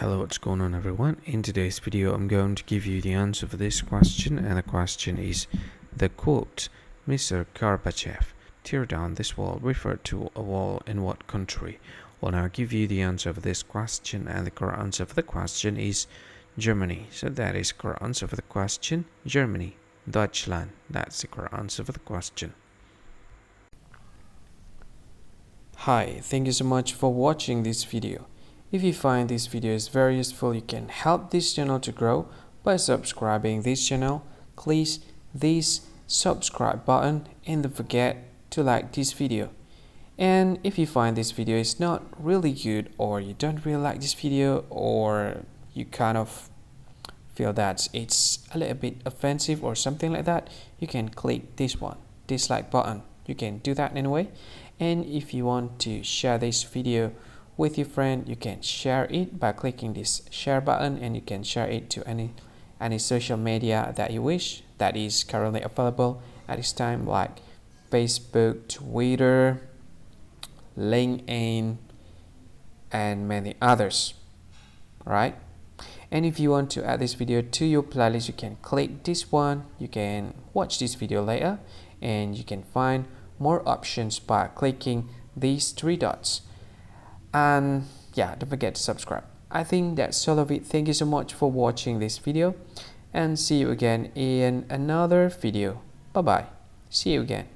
Hello, what's going on everyone? In today's video I'm going to give you the answer for this question, and the question is the quote, Mr. Gorbachev, tear down this wall, referred to a wall in what country? Well, now I'll give you the answer for this question, and the correct answer for the question is Germany. So that is the correct answer for the question, Germany. Deutschland, that's the correct answer for the question. Hi, thank you so much for watching this video. If you find this video is very useful, you can help this channel to grow by subscribing this channel. Click this subscribe button and don't forget to like this video. And if you find this video is not really good, or you don't really like this video, or you kind of feel that it's a little bit offensive or something like that, you can click this one, dislike button. You can do that anyway. And if you want to share this video with your friend, you can share it by clicking this share button, and you can share it to any social media that you wish that is currently available at this time, like Facebook, Twitter, LinkedIn, and many others. Right? And if you want to add this video to your playlist, you can click this one. You can watch this video later, and you can find more options by clicking these three dots. And yeah, don't forget to subscribe. I think that's all of it. Thank you so much for watching this video, and see you again in another video. Bye bye. See you again.